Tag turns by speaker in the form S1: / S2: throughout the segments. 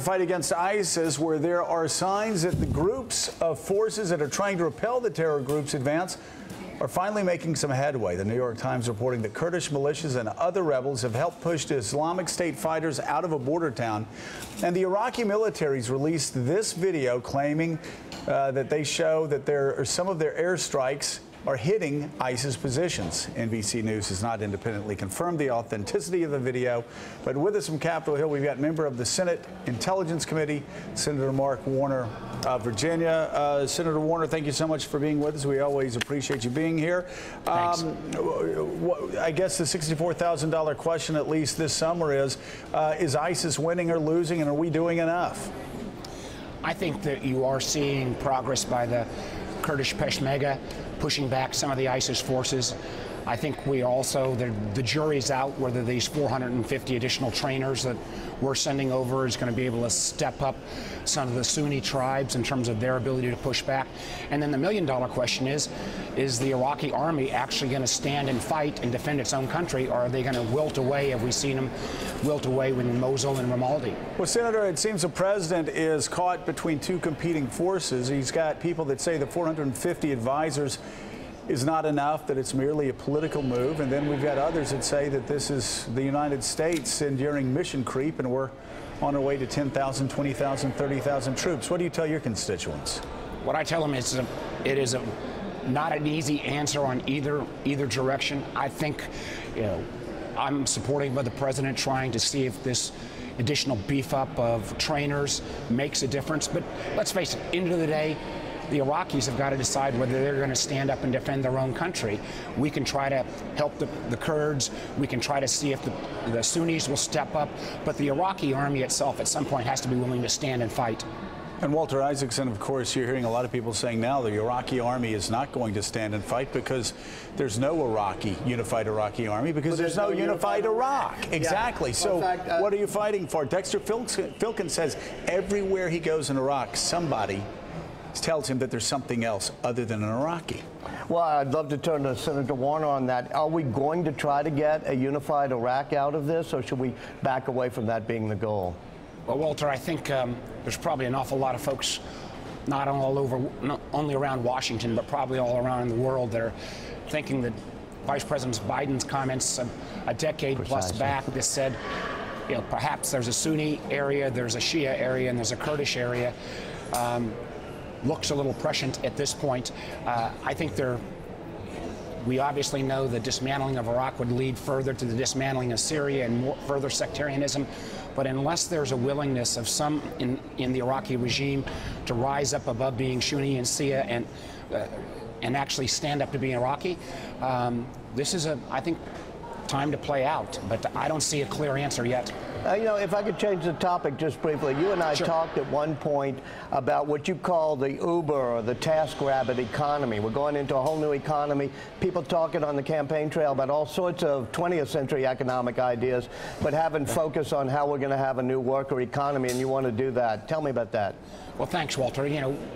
S1: fight against ISIS, where there are signs that the groups of forces that are trying to repel the terror group's advance are finally making some headway. The New York Times reporting that Kurdish militias and other rebels have helped push the Islamic State fighters out of a border town. And the Iraqi military's released this video claiming that they show that some of their airstrikes are hitting ISIS positions. NBC News has not independently confirmed the authenticity of the video, but with us from Capitol Hill, we've got member of the Senate Intelligence Committee, Senator Mark Warner of Virginia. Senator Warner, thank you so much for being with us. We always appreciate you being here.
S2: Thanks.
S1: I guess the $64,000 question, at least this summer, is ISIS winning or losing, and are we doing enough?
S2: I think that you are seeing progress by the Kurdish Peshmerga pushing back some of the ISIS forces. I think we also, the jury's out whether these 450 additional trainers that we're sending over is going to be able to step up some of the Sunni tribes in terms of their ability to push back. And then the million-dollar question is the Iraqi army actually going to stand and fight and defend its own country, or are they going to wilt away? Have we seen them wilt away in Mosul and Ramadi?
S1: Well, Senator, it seems the president is caught between two competing forces. He's got people that say the 450 advisors is not enough, that it's merely a political move. And then we've got others that say that this is the United States enduring mission creep and we're on our way to 10,000, 20,000, 30,000 troops. What do you tell your constituents?
S2: What I tell them is it is not an easy answer on either direction. I think, I'm supporting the president trying to see if this additional beef up of trainers makes a difference. But let's face it, end of the day, the Iraqis have got to decide whether they're going to stand up and defend their own country. We can try to help the Kurds. We can try to see if the Sunnis will step up. But the Iraqi army itself at some point has to be willing to stand and fight.
S1: And Walter Isaacson, of course, you're hearing a lot of people saying now the Iraqi army is not going to stand and fight because there's no unified Iraqi army, because there's no unified Iraq. Exactly. Yeah. So what are you fighting for? Dexter Filkin says everywhere he goes in Iraq, somebody tells him that there's something else other than an Iraqi.
S3: Well, I'd love to turn to Senator Warner on that. Are we going to try to get a unified Iraq out of this, or should we back away from that being the goal?
S2: Well, Walter, I think there's probably an awful lot of folks, not only around Washington, but probably all around the world, that are thinking that Vice President Biden's comments a decade plus back that said, perhaps there's a Sunni area, there's a Shia area, and there's a Kurdish area, looks a little prescient at this point. I think we obviously know the dismantling of Iraq would lead further to the dismantling of Syria and further sectarianism. But unless there's a willingness of some in the Iraqi regime to rise up above being Sunni and Shia and actually stand up to being Iraqi, this is I think, time to play out. But I don't see a clear answer yet.
S3: If I could change the topic just briefly, you and I talked at one point about what you call the Uber or the TaskRabbit economy. We're going into a whole new economy. People talking on the campaign trail about all sorts of 20th century economic ideas, but haven't focused on how we're going to have a new worker economy, and you want to do that. Tell me about that.
S2: Well, thanks, Walter.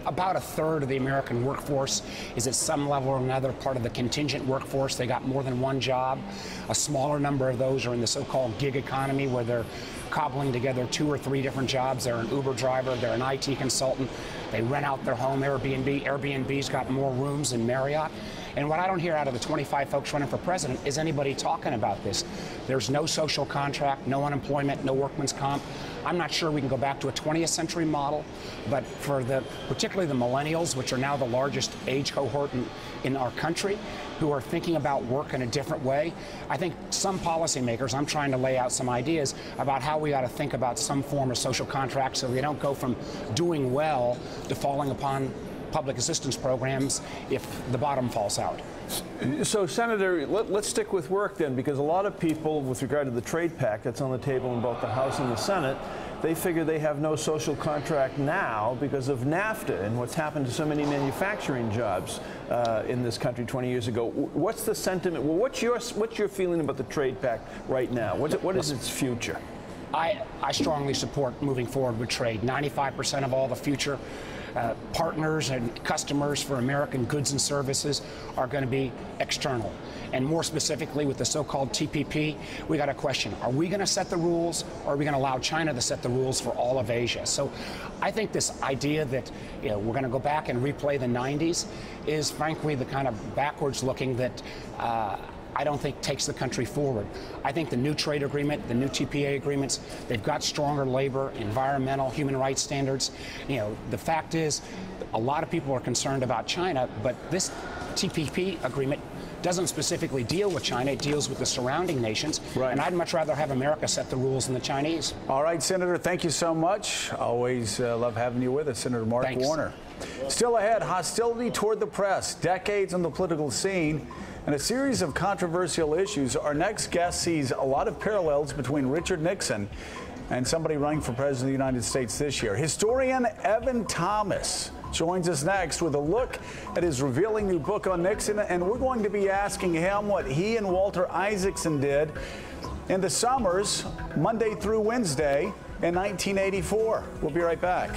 S2: About a third of the American workforce is at some level or another part of the contingent workforce. They got more than one job. A smaller number of those are in the so-called gig economy, where they're cobbling together 2 or 3 different jobs. They're an Uber driver, they're an IT consultant, they rent out their home, Airbnb. Airbnb's got more rooms than Marriott. And what I don't hear out of the 25 folks running for president is anybody talking about this. There's no social contract, no unemployment, no workman's comp. I'm not sure we can go back to a 20th century model, but for particularly the millennials, which are now the largest age cohort in our country, who are thinking about work in a different way, I think some policymakers, I'm trying to lay out some ideas about how we ought to think about some form of social contract so they don't go from doing well to falling upon public assistance programs if the bottom falls out.
S4: So, Senator, let's stick with work then, because a lot of people, with regard to the trade pact that's on the table in both the House and the Senate, they figure they have no social contract now because of NAFTA and what's happened to so many manufacturing jobs in this country 20 years ago. What's the sentiment? Well, what's your feeling about the trade pact right now? What is its future?
S2: I strongly support moving forward with trade. 95% of all the future partners and customers for American goods and services are going to be external. And more specifically, with the so-called TPP, we got a question. Are we going to set the rules, or are we going to allow China to set the rules for all of Asia? So I think this idea that we're going to go back and replay the 90s is, frankly, the kind of backwards looking that I don't think takes the country forward. I think the new trade agreement, the new TPA agreements, they've got stronger labor, environmental, human rights standards. The fact is, a lot of people are concerned about China, but this TPP agreement doesn't specifically deal with China. It deals with the surrounding nations.
S1: Right.
S2: And I'd much rather have America set the rules than the Chinese.
S1: All right, Senator, thank you so much. Always love having you with us, Senator Mark
S2: Thanks.
S1: Warner. Still ahead, hostility toward the press, decades on the political scene, and a series of controversial issues. Our next guest sees a lot of parallels between Richard Nixon and somebody running for president of the United States this year. Historian Evan Thomas joins us next with a look at his revealing new book on Nixon, and we're going to be asking him what he and Walter Isaacson did in the summers, Monday through Wednesday, in 1984. We'll be right back.